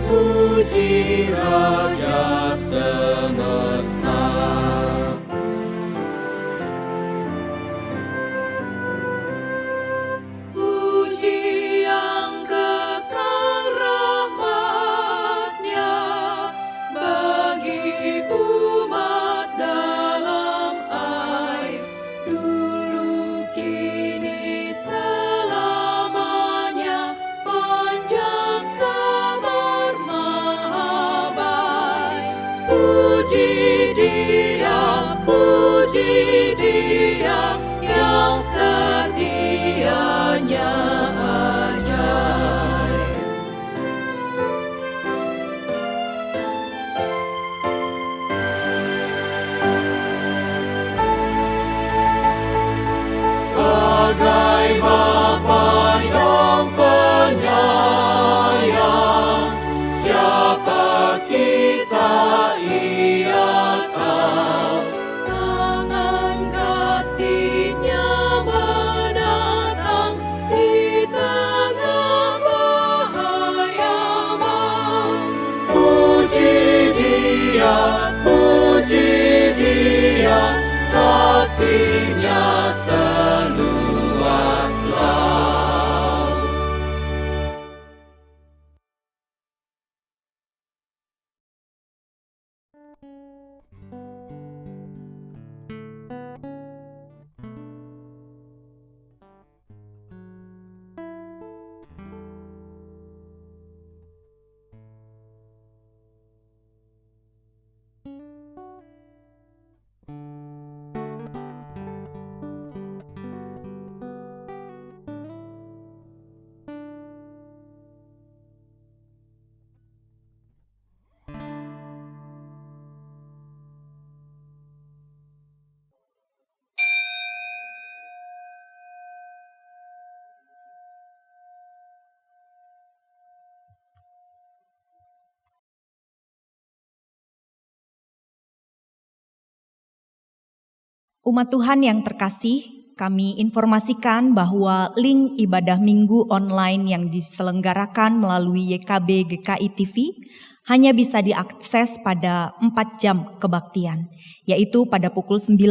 puji Raja semesta. Puji yang kekal rahmat-Nya bagi umat dalam air, dulu kini selamanya, panjang sabar mahabai. Puji Dia yang setianya ajaib. Bagai Bapa yang penyayang, siapa kita Ia tahu. Tangan kasih-Nya menatang di tengah bahaya maut. Puji Dia, kasih-Nya seluas laut. Umat Tuhan yang terkasih, kami informasikan bahwa link ibadah minggu online yang diselenggarakan melalui YKB GKI TV hanya bisa diakses pada 4 jam kebaktian, yaitu pada pukul 9,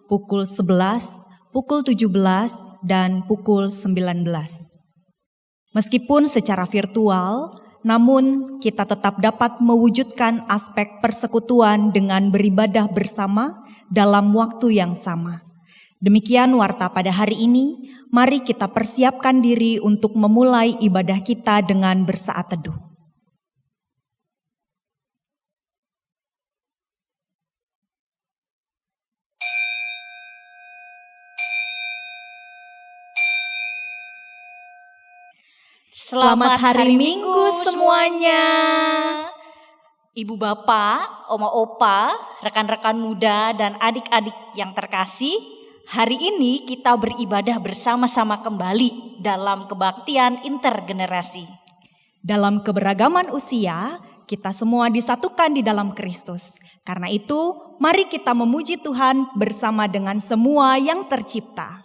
pukul 11, pukul 17, dan pukul 19. Meskipun secara virtual, namun kita tetap dapat mewujudkan aspek persekutuan dengan beribadah bersama dalam waktu yang sama. Demikian warta pada hari ini, mari kita persiapkan diri untuk memulai ibadah kita dengan bersaat teduh. Selamat hari Minggu semuanya. Ibu bapak, oma opa, rekan-rekan muda dan adik-adik yang terkasih, hari ini kita beribadah bersama-sama kembali dalam kebaktian intergenerasi. Dalam keberagaman usia, kita semua disatukan di dalam Kristus. Karena itu, mari kita memuji Tuhan bersama dengan semua yang tercipta.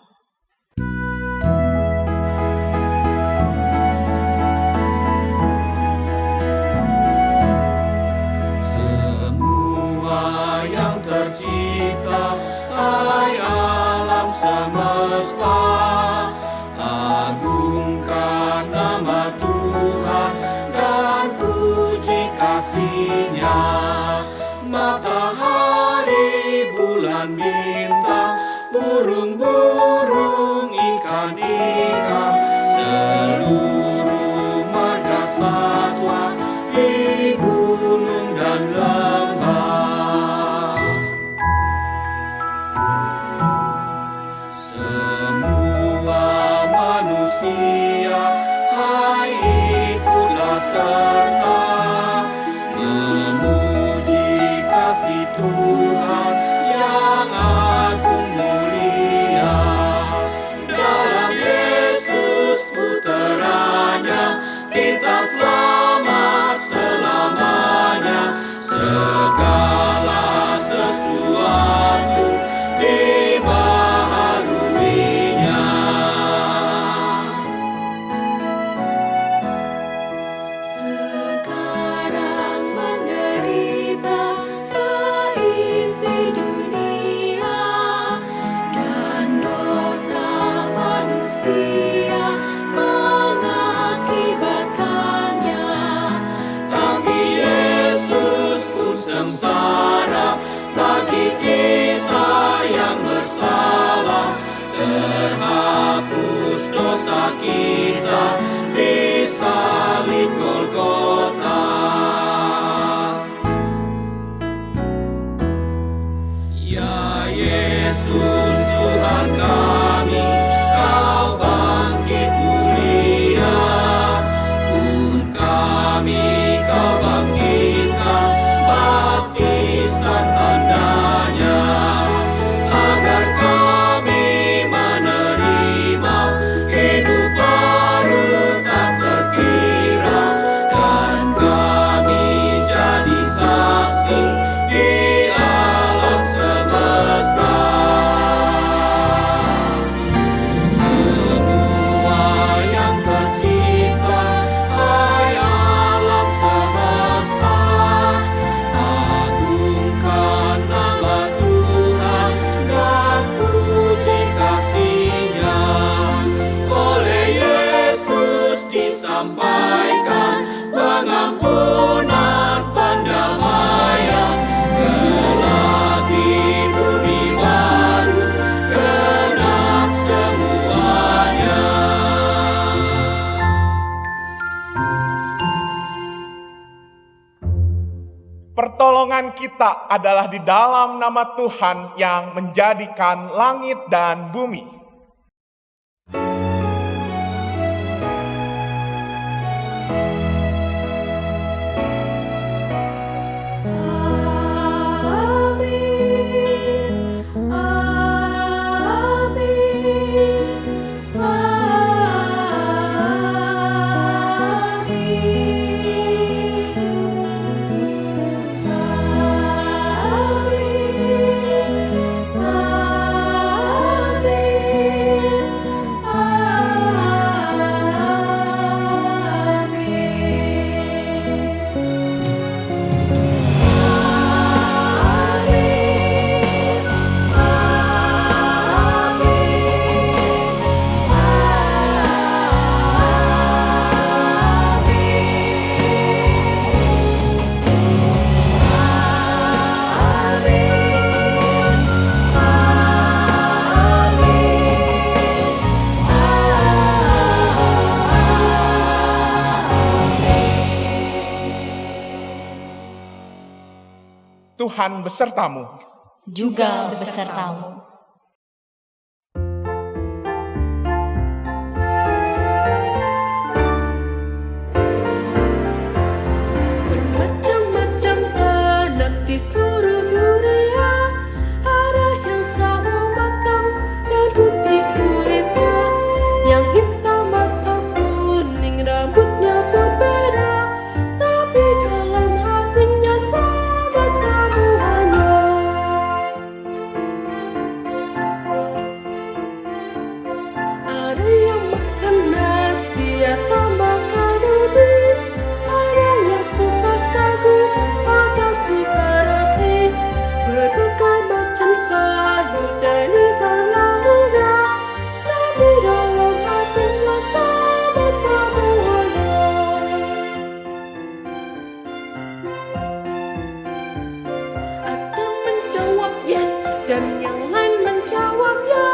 Tercipta, hai alam semesta, agungkan nama Tuhan dan puji kasih-Nya. Matahari, bulan, bintang, burung-burung, ikan-ikan, seluruh marga satwa di gunung dan lembah. Hai ikutlah serta memuji kasih Tuhan yang agung mulia. Dalam Yesus puteranya kita selamat selamanya. Segala sesuatu dibaharuinya. kita di salib Golgota. Ya Yesus Tuhan kami, Kau bangkit mulia, pun kami Kau bangkitkan, baptisan tandanya, agar kami menerima hidup baru tak terkira, dan kami jadi saksi di alam semesta. Semua yang tercipta, hai alam semesta, agungkan nama Tuhan dan puji kasih-Nya. Oleh Yesus disampaikan pengampunan, pendamaian, kelak di bumi baru genap semuanya. Pertolongan kita adalah di dalam nama Tuhan yang menjadikan langit dan bumi. Tuhan besertamu. juga besertamu. Bermacam-macam anak di seluruh dunia, ada yang sawo matang dan putih kulitnya, yang hitam mata kuning rambutnya pun beda, tapi dalam hatinya sama semuanya. Ada yang makan nasi atau makan ubi, ada yang suka sagu atau suka roti, berbagai macam sayur dan ikan lautnya, tapi dalam hatinya sama semuanya. Ada menjawab yes dan yang lain menjawab ya,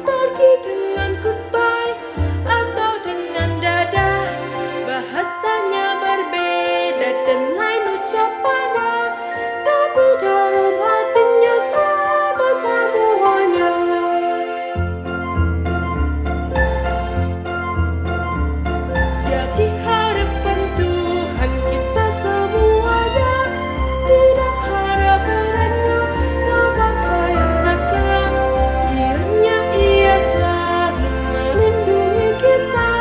pergi dengan goodbye atau dengan dadah, bahasanya berbeda dan lain ucapannya, tapi dalam hatinya sama semuanya. Jadi harapan Tuhan kita semuanya, tidak harap beratnya sebagai anaknya, kiranya Ia selalu melindungi kita,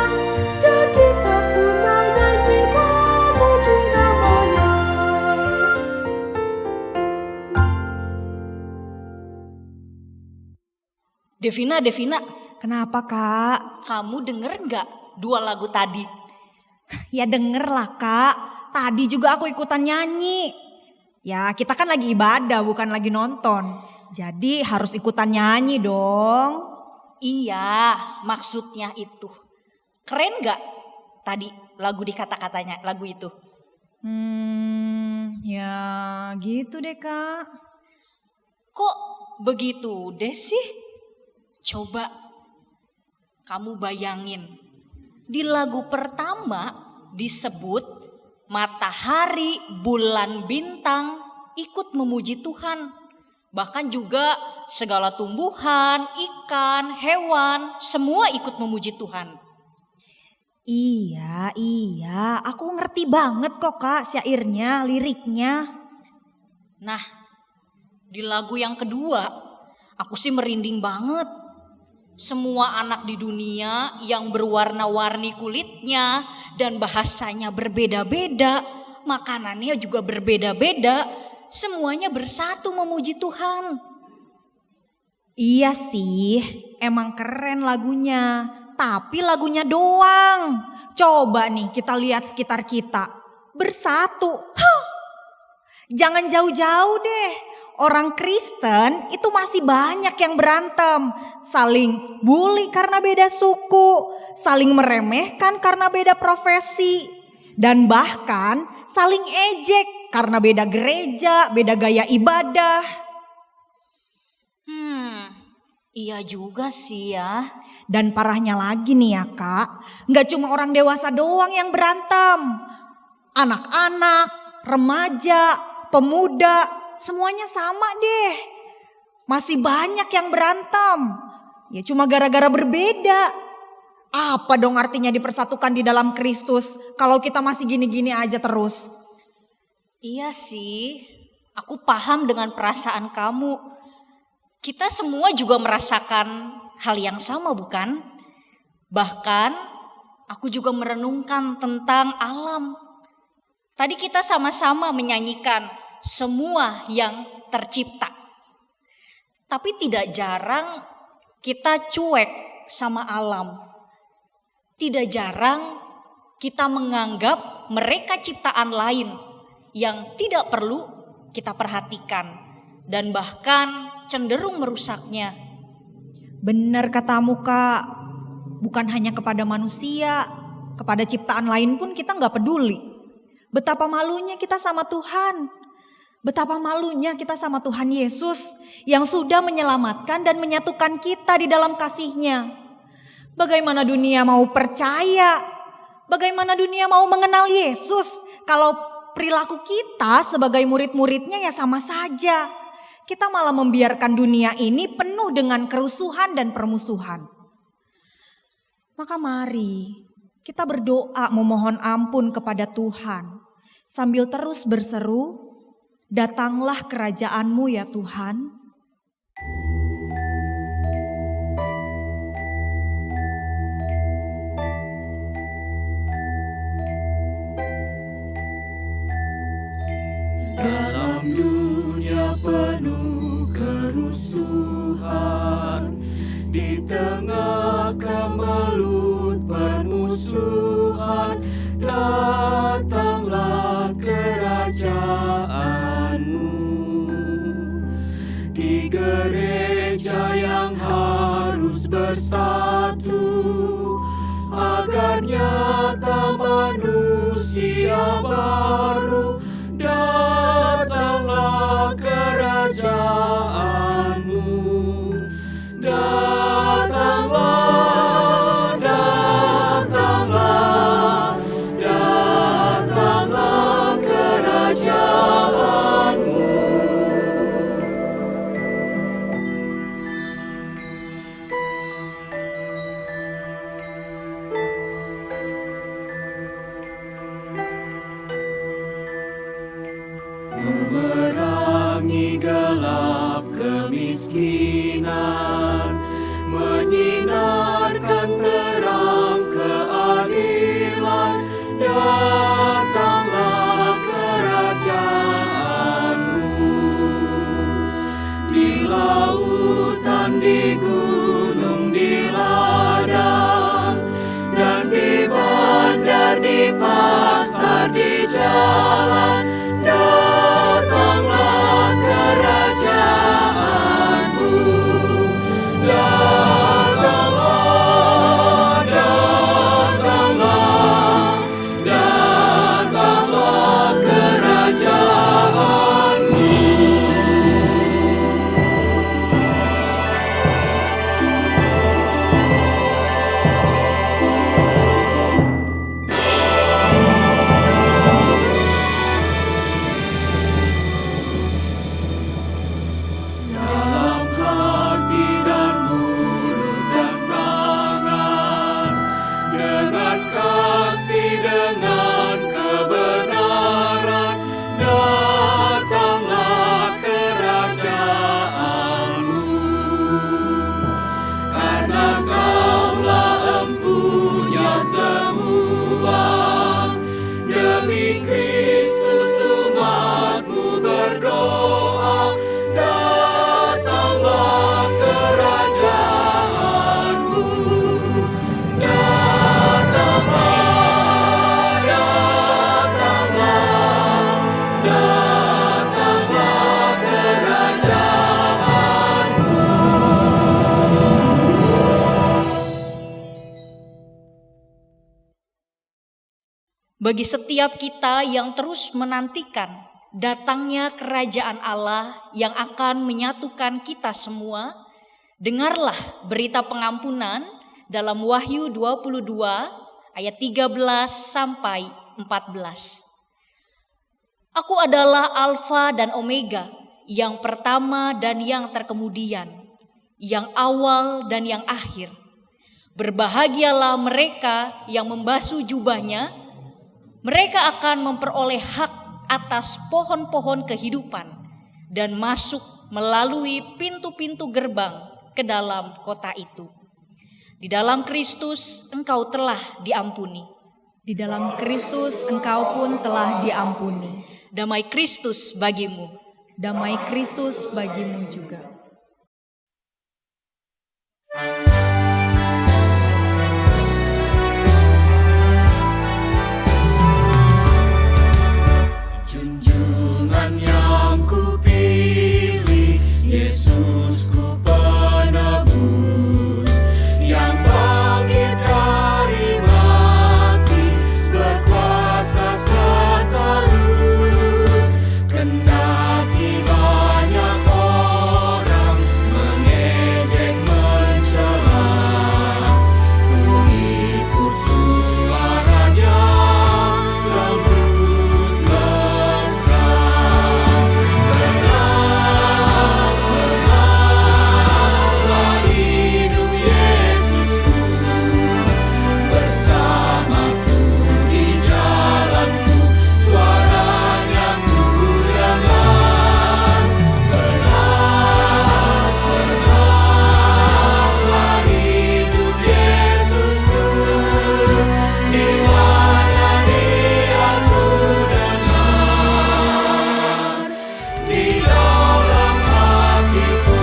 dan kita pun menyanyi memuji nama-Nya. Devina, Kenapa, Kak? kamu denger nggak 2 lagu tadi? Ya denger lah, Kak. Tadi juga aku ikutan nyanyi. Ya kita kan lagi ibadah bukan lagi nonton. Jadi harus ikutan nyanyi dong. Iya, maksudnya itu. Keren nggak tadi lagu di kata-katanya, lagu itu? Ya gitu deh, Kak. Kok begitu deh sih? Coba Kamu bayangin, di lagu pertama disebut matahari, bulan, bintang ikut memuji Tuhan. Bahkan juga segala tumbuhan, ikan, hewan, semua ikut memuji Tuhan. Iya, aku ngerti banget kok Kak syairnya, liriknya. Nah, di lagu yang kedua, aku sih merinding banget. Semua anak di dunia yang berwarna-warni kulitnya dan bahasanya berbeda-beda, makanannya juga berbeda-beda, semuanya bersatu memuji Tuhan. Iya sih, emang keren lagunya. Tapi lagunya doang. Coba nih kita lihat sekitar kita. Bersatu. Huh. Jangan jauh-jauh deh. Orang Kristen itu masih banyak yang berantem. Saling bully karena beda suku. Saling meremehkan karena beda profesi. Dan bahkan saling ejek karena beda gereja, beda gaya ibadah. Iya juga sih ya. Dan parahnya lagi nih ya Kak, gak cuma orang dewasa doang yang berantem. Anak-anak, remaja, pemuda, semuanya sama deh. Masih banyak yang berantem. Ya cuma gara-gara berbeda. Apa dong artinya dipersatukan di dalam Kristus kalau kita masih gini-gini aja terus? Iya sih, aku paham dengan perasaan kamu. Kita semua juga merasakan hal yang sama bukan? Bahkan aku juga merenungkan tentang alam. Tadi kita sama-sama menyanyikan semua yang tercipta. Tapi tidak jarang kita cuek sama alam. Tidak jarang kita menganggap mereka ciptaan lain yang tidak perlu kita perhatikan. Dan bahkan cenderung merusaknya. Benar katamu Kak, bukan hanya kepada manusia, kepada ciptaan lain pun kita gak peduli. Betapa malunya kita sama Tuhan. Betapa malunya kita sama Tuhan Yesus yang sudah menyelamatkan dan menyatukan kita di dalam kasih-Nya. Bagaimana dunia mau percaya? Bagaimana dunia mau mengenal Yesus kalau perilaku kita sebagai murid-muridnya ya sama saja? Kita malah membiarkan dunia ini penuh dengan kerusuhan dan permusuhan. Maka mari kita berdoa memohon ampun kepada Tuhan. Sambil terus berseru, datanglah kerajaan-Mu ya Tuhan. Dalam dunia penuh kerusuhan, di tengah kemelut permusuhan, datanglah kerajaan-Mu. Di gereja yang harus bersatu, agar nyata manusia baru, datanglah kerajaan-Mu. Datanglah, datanglah, datanglah kerajaan-Mu. Memerangi gelap kemiskinan, menyinarkan terang keadilan, datanglah kerajaan-Mu. Di lautan, di gunung, di ladang, dan di bandar, di pasar, di jalan, datanglah kerajaan-Mu. Bagi setiap kita yang terus menantikan datangnya kerajaan Allah yang akan menyatukan kita semua, dengarlah berita pengampunan dalam Wahyu 22 ayat 13 sampai 14. Aku adalah Alfa dan Omega, yang pertama dan yang terkemudian, yang awal dan yang akhir. Berbahagialah mereka yang membasuh jubahnya, mereka akan memperoleh hak atas pohon-pohon kehidupan dan masuk melalui pintu-pintu gerbang ke dalam kota itu. Di dalam Kristus engkau telah diampuni. Di dalam Kristus engkau pun telah diampuni. Damai Kristus bagimu. Damai Kristus bagimu juga. Junjungan yang kupilih, Yesus ku penebus, yang bangkit dari mati, berkuasa seterus. Kendati banyak orang mengejek mencela, ku ikut suaranya lembut mesra. Benarlah hidup Yesusku, bersamaku di jalanku, suaranya ku dengar. Benarlah hidup Yesusku, di mana Dia ku dengar, di dalam hatiku.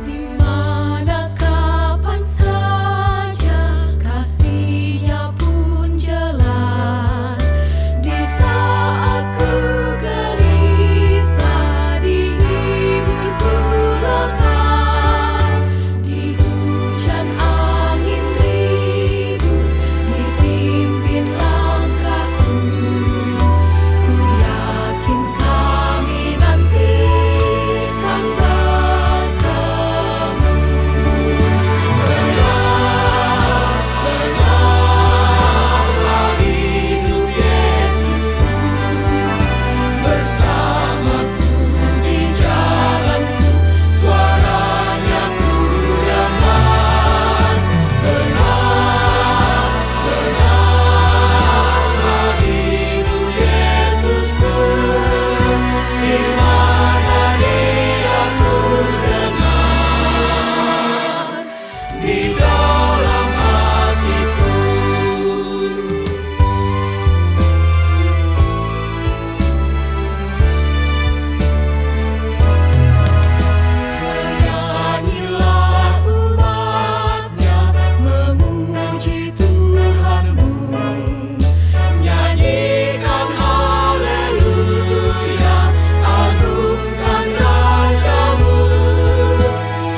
Di mana kapan saja kasih-Nya pun jelas. Di saat ku gelisah, dihibur ku lekas. Di hujan angin ribut, dipimpin langkahku. Ku yakin kami nanti kan bertemu. Benarlah hidup Yesusku, bersamaku di jalanku, suaranya ku dengar. Benarlah hidup Yesusku, di mana Dia ku dengar, di dalam hatiku. Menyanyilah umat-Nya, memuji Tuhanmu. Nyanyikan haleluya, agungkan Rajamu.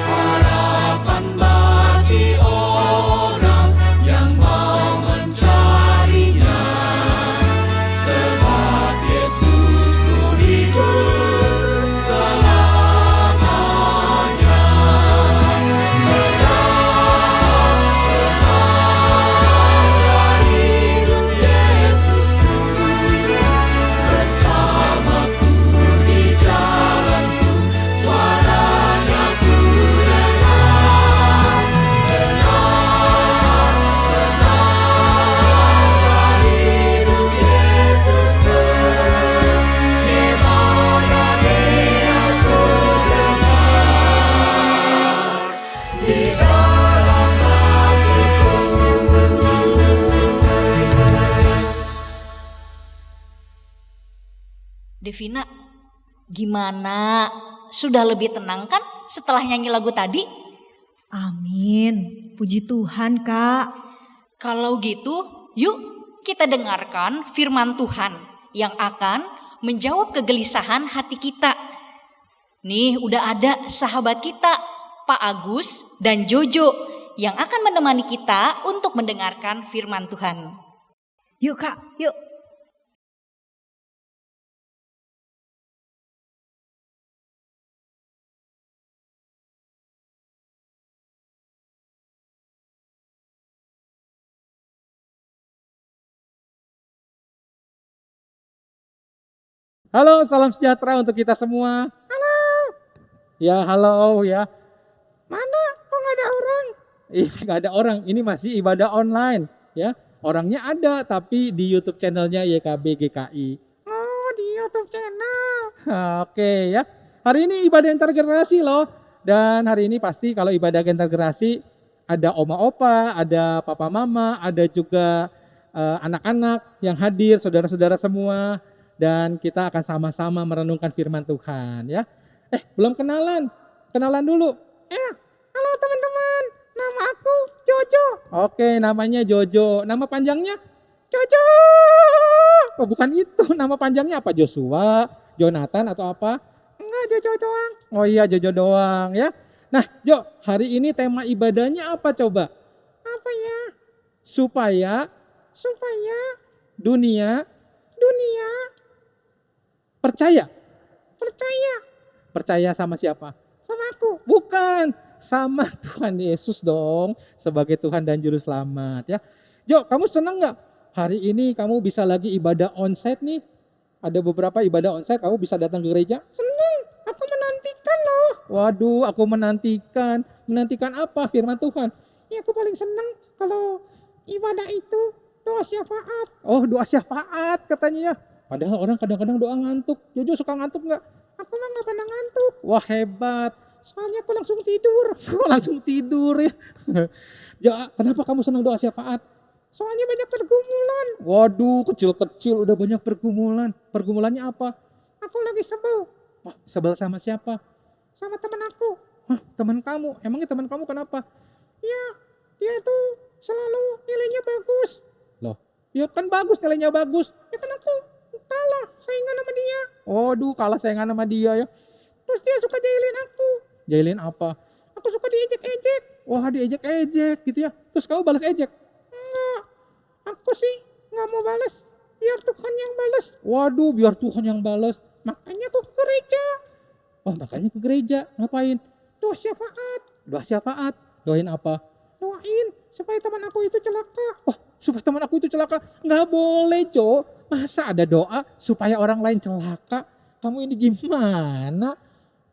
Harapan bagi orang yang mau mencarinya, sebab Yesusmu hidup selamanya. Benarlah hidup Yesusku, bersamaku di jalanku, suaranya ku dengar. Benarlah hidup Yesusku, di mana Dia ku dengar, di dalam hatiku. Devina, gimana? Sudah lebih tenang kan setelah nyanyi lagu tadi? Amin. Puji Tuhan, Kak. Kalau gitu, yuk kita dengarkan firman Tuhan yang akan menjawab kegelisahan hati kita. Nih udah ada sahabat kita, Pak Agus dan Jojo, yang akan menemani kita untuk mendengarkan firman Tuhan. Yuk Kak, yuk. Halo, salam sejahtera untuk kita semua. Halo. Ya, halo ya. Mana? Kok nggak ada orang? Nggak ada orang. Ini masih ibadah online, ya. Orangnya ada, tapi di YouTube channelnya YKB GKI. Oh, di YouTube channel. Oke ya. Hari ini ibadah intergenerasi loh. Dan hari ini pasti kalau ibadah intergenerasi ada oma opa, ada papa mama, ada juga anak-anak yang hadir, saudara-saudara semua. Dan kita akan sama-sama merenungkan firman Tuhan ya. Belum kenalan. Kenalan dulu. Halo teman-teman. Nama aku Jojo. Oke, namanya Jojo. Nama panjangnya Jojo. Oh, bukan itu. Nama panjangnya apa? Joshua, Jonathan atau apa? Enggak, Jojo doang. Oh iya, Jojo doang ya. Nah, Jo, hari ini tema ibadahnya apa coba? Apa ya? Supaya dunia percaya. Percaya sama siapa? Sama aku. Bukan, sama Tuhan Yesus dong, sebagai Tuhan dan Juru Selamat ya. Jo, kamu senang nggak? Hari ini kamu bisa lagi ibadah onsite nih. Ada beberapa ibadah onsite, kamu bisa datang ke gereja. Senang, aku menantikan loh. Waduh, aku menantikan. Menantikan apa? Firman Tuhan. Ya, aku paling senang kalau ibadah itu doa syafaat. Oh, doa syafaat katanya ya. Padahal orang kadang-kadang doa ngantuk. Jojo suka ngantuk nggak? Aku mah nggak pernah ngantuk. Wah hebat. Soalnya aku langsung tidur. Langsung tidur ya. Ya, kenapa kamu senang doa syafaat? Soalnya banyak pergumulan. Waduh, kecil-kecil udah banyak pergumulan. Pergumulannya apa? Aku lagi sebel. Wah, sebel sama siapa? Sama teman aku. Hah, teman kamu? Emangnya teman kamu kenapa? Ya, dia tuh selalu nilainya bagus. Loh, ya kan bagus nilainya bagus. Ya kan aku kalah saingan sama dia. Waduh, kalah saingan sama dia ya. Terus dia suka jahilin aku. Jahilin apa? Aku suka diejek-ejek. Wah, diejek-ejek gitu ya. Terus kamu balas ejek? Enggak. Aku sih nggak mau balas. Biar Tuhan yang balas. Waduh, biar Tuhan yang balas. Makanya aku ke gereja. Oh, makanya ke gereja. Ngapain? Doa syafaat. Doa syafaat. Doain apa? Doain supaya teman aku itu celaka. Oh, supaya teman aku itu celaka? Nggak boleh, Jo. Masa ada doa supaya orang lain celaka? Kamu ini gimana?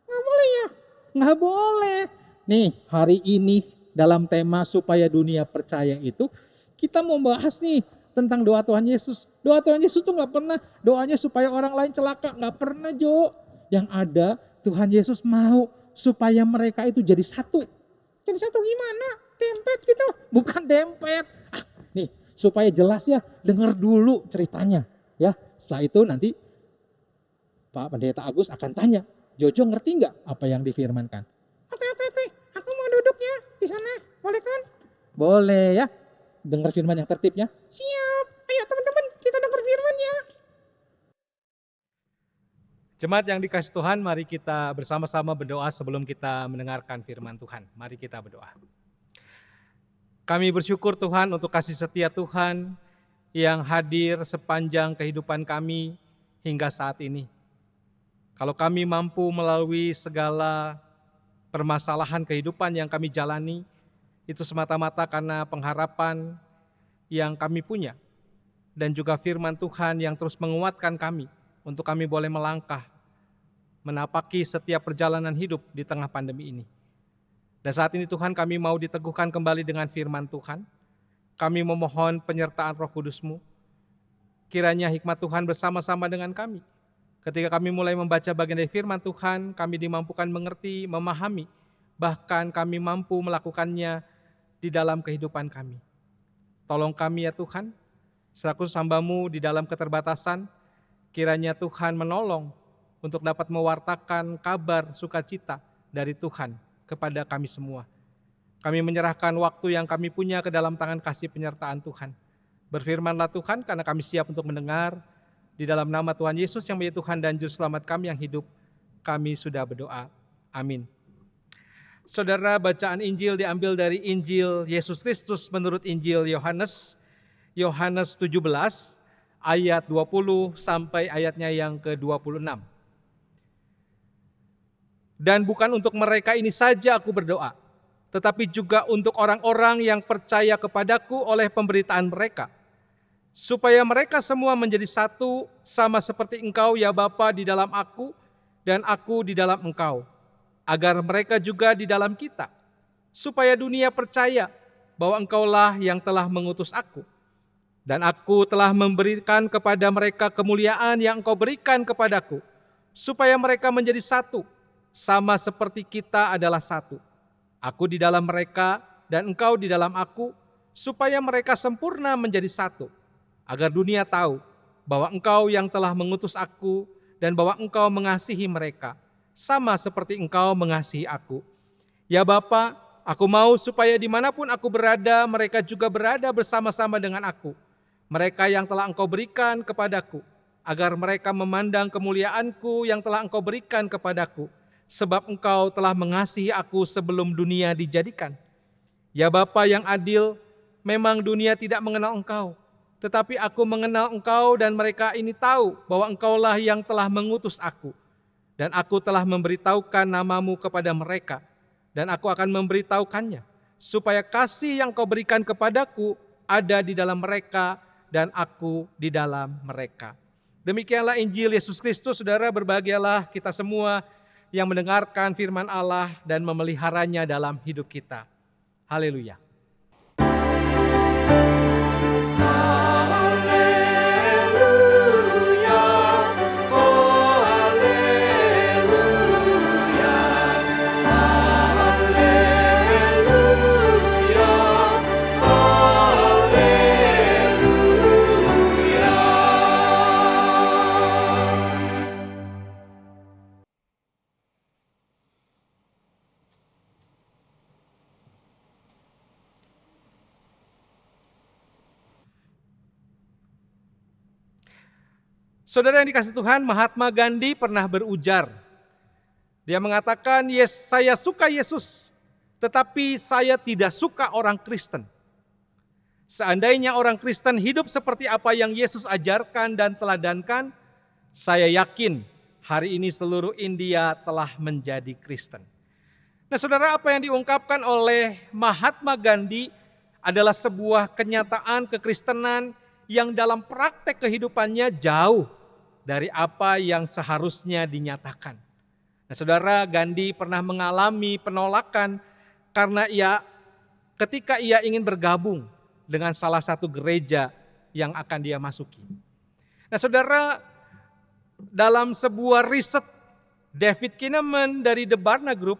Nggak boleh ya? Nggak boleh. Nih, hari ini dalam tema supaya dunia percaya itu, kita mau bahas nih tentang doa Tuhan Yesus. Doa Tuhan Yesus tuh nggak pernah doanya supaya orang lain celaka. Nggak pernah, Jo. Yang ada Tuhan Yesus mau supaya mereka itu jadi satu. Jadi satu gimana? Dempet gitu? Bukan dempet. Nih, supaya jelas ya, dengar dulu ceritanya. Ya, setelah itu nanti Pak Pendeta Agus akan tanya, Jojo ngerti nggak apa yang difirmankan? Oke. Aku mau duduknya di sana. Boleh kan? Boleh ya. Dengar firman yang tertibnya. Siap. Ayo teman-teman, kita dengar firman-Nya. Jemaat yang dikasih Tuhan, mari kita bersama-sama berdoa sebelum kita mendengarkan firman Tuhan. Mari kita berdoa. Kami bersyukur Tuhan untuk kasih setia Tuhan yang hadir sepanjang kehidupan kami hingga saat ini. Kalau kami mampu melalui segala permasalahan kehidupan yang kami jalani, itu semata-mata karena pengharapan yang kami punya. Dan juga firman Tuhan yang terus menguatkan kami untuk kami boleh melangkah, menapaki setiap perjalanan hidup di tengah pandemi ini. Dan saat ini Tuhan kami mau diteguhkan kembali dengan firman Tuhan. Kami memohon penyertaan Roh Kudus-Mu. Kiranya hikmat Tuhan bersama-sama dengan kami. Ketika kami mulai membaca bagian dari firman Tuhan, kami dimampukan mengerti, memahami, bahkan kami mampu melakukannya di dalam kehidupan kami. Tolong kami ya Tuhan, selaku hamba-Mu di dalam keterbatasan, kiranya Tuhan menolong untuk dapat mewartakan kabar sukacita dari Tuhan kepada kami semua. Kami menyerahkan waktu yang kami punya ke dalam tangan kasih penyertaan Tuhan. Berfirmanlah Tuhan, karena kami siap untuk mendengar. Di dalam nama Tuhan Yesus yang menjadi Tuhan dan Juru Selamat kami yang hidup, kami sudah berdoa. Amin. Saudara, bacaan Injil diambil dari Injil Yesus Kristus menurut Injil Yohanes, Yohanes 17 ayat 20 sampai ayatnya yang ke-26. Dan bukan untuk mereka ini saja aku berdoa, tetapi juga untuk orang-orang yang percaya kepadaku oleh pemberitaan mereka, supaya mereka semua menjadi satu, sama seperti Engkau ya Bapa di dalam aku dan aku di dalam Engkau, agar mereka juga di dalam kita, supaya dunia percaya bahwa Engkaulah yang telah mengutus aku. Dan aku telah memberikan kepada mereka kemuliaan yang Engkau berikan kepadaku, supaya mereka menjadi satu, sama seperti kita adalah satu. Aku di dalam mereka dan Engkau di dalam aku, supaya mereka sempurna menjadi satu, agar dunia tahu bahwa Engkau yang telah mengutus aku dan bahwa Engkau mengasihi mereka, sama seperti Engkau mengasihi aku. Ya Bapa, aku mau supaya dimanapun aku berada, mereka juga berada bersama-sama dengan aku. Mereka yang telah Engkau berikan kepadaku, agar mereka memandang kemuliaanku yang telah Engkau berikan kepadaku, sebab Engkau telah mengasihi aku sebelum dunia dijadikan. Ya Bapa yang adil, memang dunia tidak mengenal Engkau, tetapi aku mengenal Engkau dan mereka ini tahu bahwa Engkaulah yang telah mengutus aku. Dan aku telah memberitahukan namamu kepada mereka, dan aku akan memberitahukannya, supaya kasih yang Kau berikan kepadaku ada di dalam mereka, dan aku di dalam mereka. Demikianlah Injil Yesus Kristus. Saudara, berbahagialah kita semua yang mendengarkan firman Allah dan memeliharanya dalam hidup kita. Haleluya. Saudara yang dikasihi Tuhan, Mahatma Gandhi pernah berujar. Dia mengatakan, "Yes, saya suka Yesus, tetapi saya tidak suka orang Kristen. Seandainya orang Kristen hidup seperti apa yang Yesus ajarkan dan teladankan, saya yakin hari ini seluruh India telah menjadi Kristen." Nah saudara, apa yang diungkapkan oleh Mahatma Gandhi adalah sebuah kenyataan kekristenan yang dalam praktek kehidupannya jauh dari apa yang seharusnya dinyatakan. Nah saudara, Gandhi pernah mengalami penolakan karena ketika ia ingin bergabung dengan salah satu gereja yang akan dia masuki. Nah saudara, dalam sebuah riset, David Kinnaman dari The Barna Group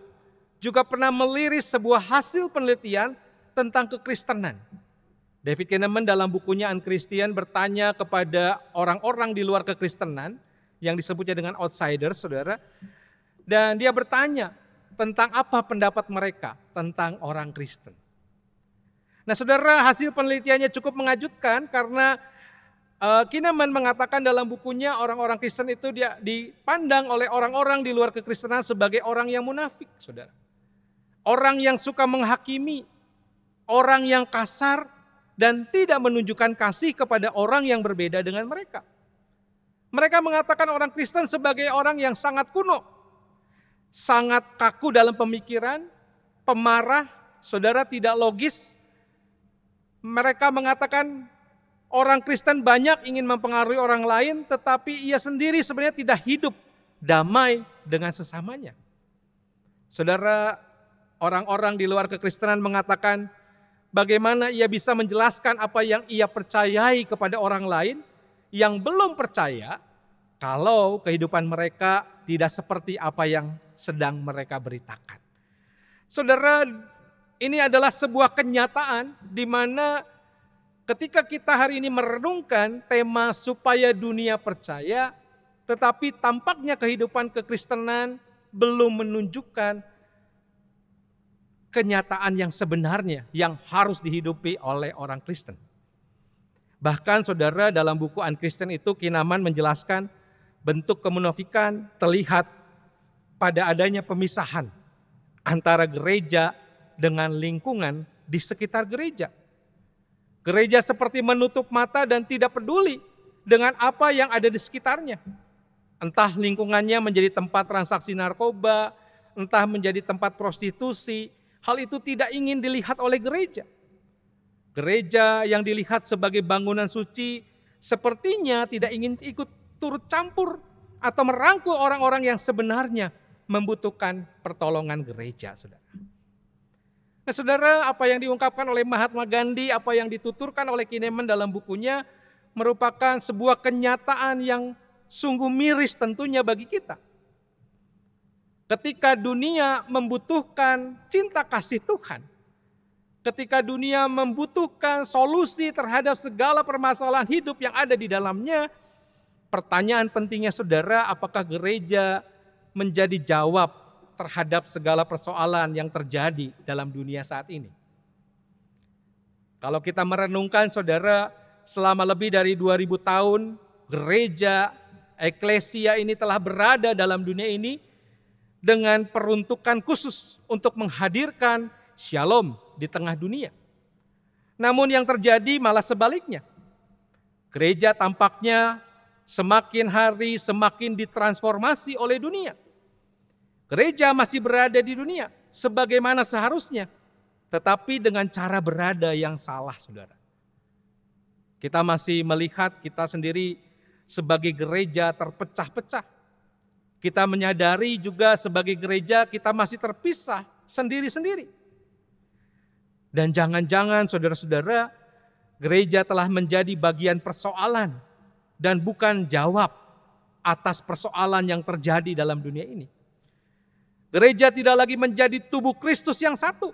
juga pernah meliris sebuah hasil penelitian tentang kekristenan. David Kinnaman dalam bukunya Unchristian bertanya kepada orang-orang di luar kekristenan yang disebutnya dengan outsiders, saudara. Dan dia bertanya tentang apa pendapat mereka tentang orang Kristen. Nah saudara, hasil penelitiannya cukup mengejutkan karena Kinnaman mengatakan dalam bukunya orang-orang Kristen itu dia dipandang oleh orang-orang di luar kekristenan sebagai orang yang munafik, saudara. Orang yang suka menghakimi, orang yang kasar, dan tidak menunjukkan kasih kepada orang yang berbeda dengan mereka. Mereka mengatakan orang Kristen sebagai orang yang sangat kuno, sangat kaku dalam pemikiran, pemarah, saudara, tidak logis. Mereka mengatakan orang Kristen banyak ingin mempengaruhi orang lain, tetapi ia sendiri sebenarnya tidak hidup damai dengan sesamanya. Saudara, orang-orang di luar kekristenan mengatakan, bagaimana ia bisa menjelaskan apa yang ia percayai kepada orang lain yang belum percaya kalau kehidupan mereka tidak seperti apa yang sedang mereka beritakan. Saudara, ini adalah sebuah kenyataan di mana ketika kita hari ini merenungkan tema supaya dunia percaya, tetapi tampaknya kehidupan kekristenan belum menunjukkan kenyataan yang sebenarnya yang harus dihidupi oleh orang Kristen. Bahkan saudara, dalam buku Unchristian itu Kinnaman menjelaskan bentuk kemunafikan terlihat pada adanya pemisahan antara gereja dengan lingkungan di sekitar gereja. Gereja seperti menutup mata dan tidak peduli dengan apa yang ada di sekitarnya. Entah lingkungannya menjadi tempat transaksi narkoba, entah menjadi tempat prostitusi, hal itu tidak ingin dilihat oleh gereja. Gereja yang dilihat sebagai bangunan suci sepertinya tidak ingin ikut turut campur atau merangkul orang-orang yang sebenarnya membutuhkan pertolongan gereja, saudara. Nah, saudara, apa yang diungkapkan oleh Mahatma Gandhi, apa yang dituturkan oleh Kahneman dalam bukunya merupakan sebuah kenyataan yang sungguh miris tentunya bagi kita. Ketika dunia membutuhkan cinta kasih Tuhan, ketika dunia membutuhkan solusi terhadap segala permasalahan hidup yang ada di dalamnya, pertanyaan pentingnya saudara, apakah gereja menjadi jawab terhadap segala persoalan yang terjadi dalam dunia saat ini? Kalau kita merenungkan saudara, selama lebih dari 2000 tahun, gereja, eklesia ini telah berada dalam dunia ini dengan peruntukan khusus untuk menghadirkan shalom di tengah dunia. Namun yang terjadi malah sebaliknya. Gereja tampaknya semakin hari semakin ditransformasi oleh dunia. Gereja masih berada di dunia sebagaimana seharusnya, tetapi dengan cara berada yang salah, saudara. Kita masih melihat kita sendiri sebagai gereja terpecah-pecah. Kita menyadari juga sebagai gereja kita masih terpisah sendiri-sendiri. Dan jangan-jangan saudara-saudara, gereja telah menjadi bagian persoalan dan bukan jawab atas persoalan yang terjadi dalam dunia ini. Gereja tidak lagi menjadi tubuh Kristus yang satu,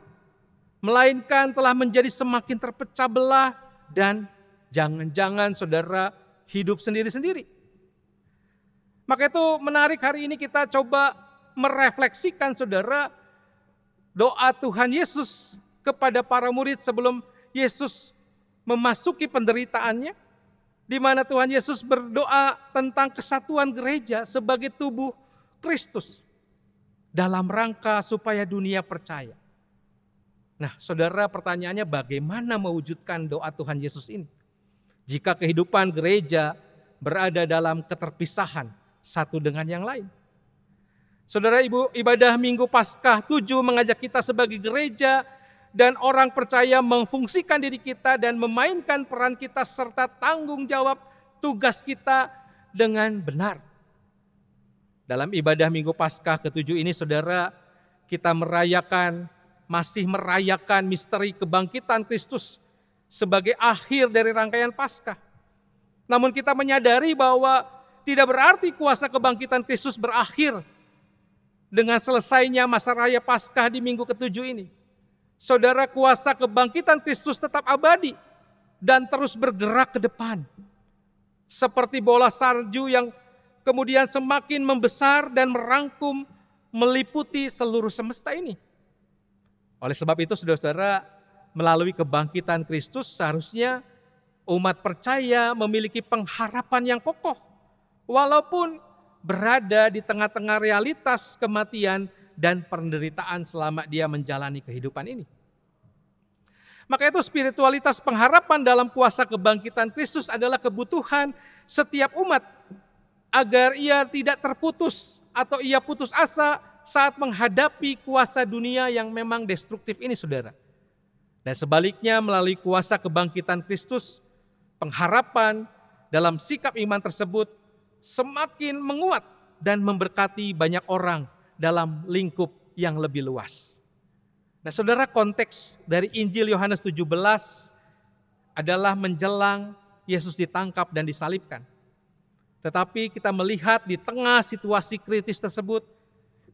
melainkan telah menjadi semakin terpecah belah dan jangan-jangan saudara hidup sendiri-sendiri. Maka itu menarik hari ini kita coba merefleksikan saudara doa Tuhan Yesus kepada para murid sebelum Yesus memasuki penderitaannya, di mana Tuhan Yesus berdoa tentang kesatuan gereja sebagai tubuh Kristus dalam rangka supaya dunia percaya. Nah, saudara, pertanyaannya bagaimana mewujudkan doa Tuhan Yesus ini? Jika kehidupan gereja berada dalam keterpisahan satu dengan yang lain. Saudara, ibadah Minggu Paskah 7 mengajak kita sebagai gereja dan orang percaya memfungsikan diri kita dan memainkan peran kita serta tanggung jawab tugas kita dengan benar. Dalam ibadah Minggu Paskah ke-7 ini saudara, kita masih merayakan misteri kebangkitan Kristus sebagai akhir dari rangkaian Paskah. Namun kita menyadari bahwa tidak berarti kuasa kebangkitan Kristus berakhir dengan selesainya masa raya Paskah di minggu ke-7 ini. Saudara, kuasa kebangkitan Kristus tetap abadi dan terus bergerak ke depan. Seperti bola salju yang kemudian semakin membesar dan merangkum meliputi seluruh semesta ini. Oleh sebab itu saudara-saudara, melalui kebangkitan Kristus seharusnya umat percaya memiliki pengharapan yang kokoh. Walaupun berada di tengah-tengah realitas kematian dan penderitaan selama dia menjalani kehidupan ini. Maka itu spiritualitas pengharapan dalam kuasa kebangkitan Kristus adalah kebutuhan setiap umat agar ia tidak terputus atau ia putus asa saat menghadapi kuasa dunia yang memang destruktif ini, saudara. Dan sebaliknya melalui kuasa kebangkitan Kristus, pengharapan dalam sikap iman tersebut semakin menguat dan memberkati banyak orang dalam lingkup yang lebih luas. Nah saudara, konteks dari Injil Yohanes 17 adalah menjelang Yesus ditangkap dan disalibkan. Tetapi kita melihat di tengah situasi kritis tersebut,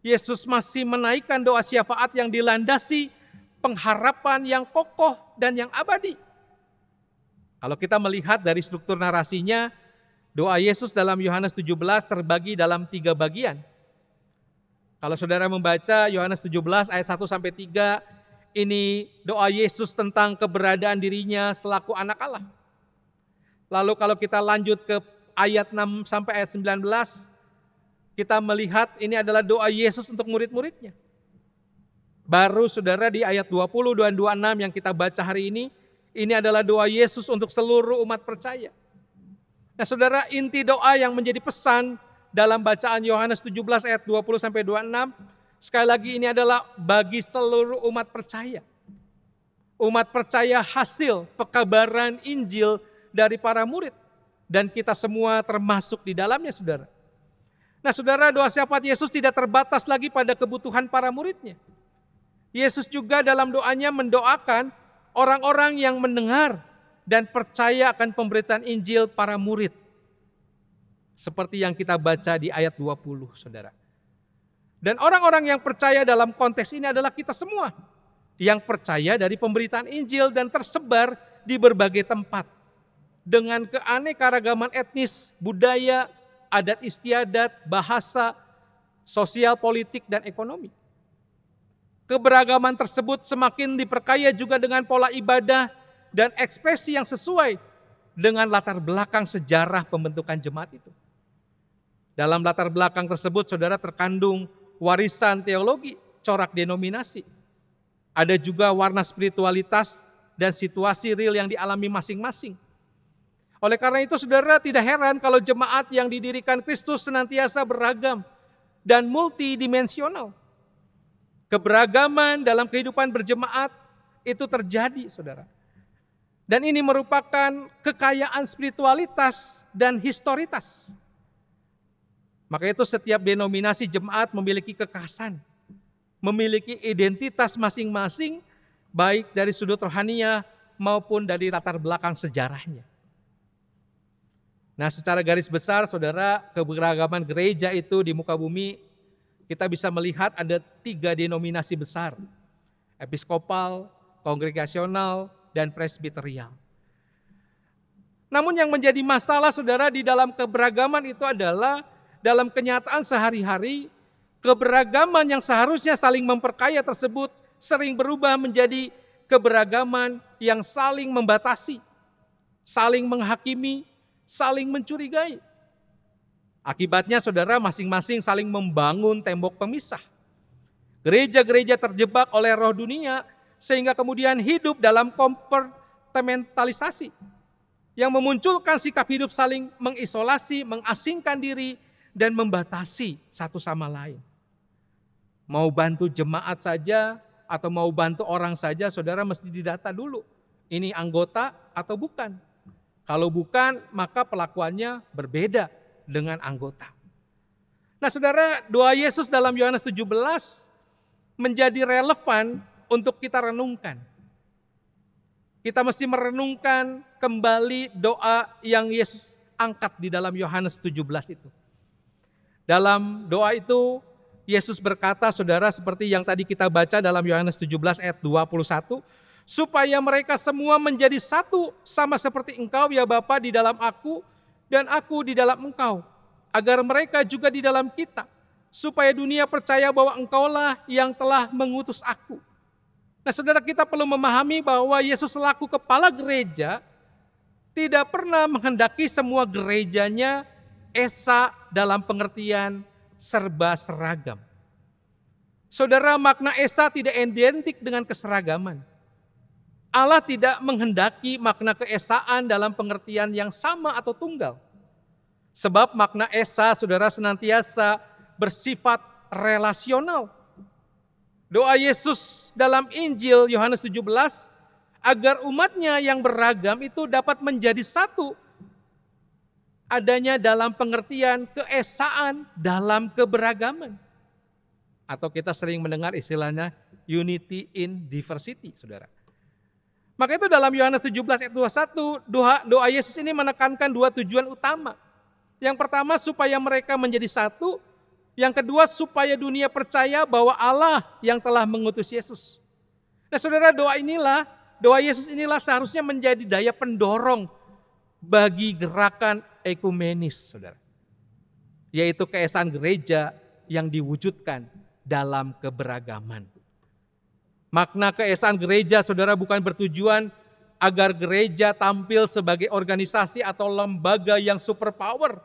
Yesus masih menaikkan doa syafaat yang dilandasi pengharapan yang kokoh dan yang abadi. Kalau kita melihat dari struktur narasinya, doa Yesus dalam Yohanes 17 terbagi dalam 3 bagian. Kalau saudara membaca Yohanes 17 ayat 1 sampai 3, ini doa Yesus tentang keberadaan dirinya selaku anak Allah. Lalu kalau kita lanjut ke ayat 6 sampai ayat 19, kita melihat ini adalah doa Yesus untuk murid-muridnya. Baru saudara di ayat 20 dan 26 yang kita baca hari ini adalah doa Yesus untuk seluruh umat percaya. Nah saudara, inti doa yang menjadi pesan dalam bacaan Yohanes 17 ayat 20 sampai 26, sekali lagi ini adalah bagi seluruh umat percaya. Umat percaya hasil pekabaran Injil dari para murid. Dan kita semua termasuk di dalamnya saudara. Nah saudara, doa syafaat Yesus tidak terbatas lagi pada kebutuhan para muridnya. Yesus juga dalam doanya mendoakan orang-orang yang mendengar dan percaya akan pemberitaan Injil para murid. Seperti yang kita baca di ayat 20 saudara. Dan orang-orang yang percaya dalam konteks ini adalah kita semua. Yang percaya dari pemberitaan Injil dan tersebar di berbagai tempat. Dengan keanekaragaman etnis, budaya, adat istiadat, bahasa, sosial, politik, dan ekonomi. Keberagaman tersebut semakin diperkaya juga dengan pola ibadah dan ekspresi yang sesuai dengan latar belakang sejarah pembentukan jemaat itu. Dalam latar belakang tersebut saudara terkandung warisan teologi, corak denominasi. Ada juga warna spiritualitas dan situasi real yang dialami masing-masing. Oleh karena itu saudara tidak heran kalau jemaat yang didirikan Kristus senantiasa beragam dan multidimensional. Keberagaman dalam kehidupan berjemaat itu terjadi saudara. Dan ini merupakan kekayaan spiritualitas dan historitas. Maka itu setiap denominasi jemaat memiliki kekhasan, memiliki identitas masing-masing baik dari sudut rohaninya maupun dari latar belakang sejarahnya. Nah secara garis besar saudara, keberagaman gereja itu di muka bumi kita bisa melihat ada 3 denominasi besar. Episkopal, kongregasional, dan presbiterial. Namun yang menjadi masalah saudara di dalam keberagaman itu adalah dalam kenyataan sehari-hari, keberagaman yang seharusnya saling memperkaya tersebut sering berubah menjadi keberagaman yang saling membatasi, saling menghakimi, saling mencurigai. Akibatnya saudara masing-masing saling membangun tembok pemisah. Gereja-gereja terjebak oleh roh dunia sehingga kemudian hidup dalam kompartementalisasi yang memunculkan sikap hidup saling mengisolasi, mengasingkan diri dan membatasi satu sama lain. Mau bantu jemaat saja atau mau bantu orang saja saudara mesti didata dulu. Ini anggota atau bukan? Kalau bukan maka pelakuannya berbeda dengan anggota. Nah saudara, doa Yesus dalam Yohanes 17 menjadi relevan untuk kita renungkan. Kita mesti merenungkan kembali doa yang Yesus angkat di dalam Yohanes 17 itu. Dalam doa itu Yesus berkata saudara seperti yang tadi kita baca dalam Yohanes 17 ayat 21. Supaya mereka semua menjadi satu sama seperti engkau ya Bapa di dalam aku dan aku di dalam engkau. Agar mereka juga di dalam kita. Supaya dunia percaya bahwa engkaulah yang telah mengutus aku. Nah saudara kita perlu memahami bahwa Yesus selaku kepala gereja tidak pernah menghendaki semua gerejanya esa dalam pengertian serba seragam. Saudara, makna esa tidak identik dengan keseragaman. Allah tidak menghendaki makna keesaan dalam pengertian yang sama atau tunggal. Sebab makna esa saudara senantiasa bersifat relasional. Doa Yesus dalam Injil Yohanes 17 agar umatnya yang beragam itu dapat menjadi satu. Adanya dalam pengertian keesaan dalam keberagaman. Atau kita sering mendengar istilahnya unity in diversity saudara. Maka itu dalam Yohanes 17 ayat 21, doa Yesus ini menekankan 2 tujuan utama. Yang pertama supaya mereka menjadi satu, yang kedua supaya dunia percaya bahwa Allah yang telah mengutus Yesus. Nah saudara, doa Yesus inilah seharusnya menjadi daya pendorong bagi gerakan ekumenis saudara. Yaitu keesaan gereja yang diwujudkan dalam keberagaman. Makna keesaan gereja saudara bukan bertujuan agar gereja tampil sebagai organisasi atau lembaga yang superpower.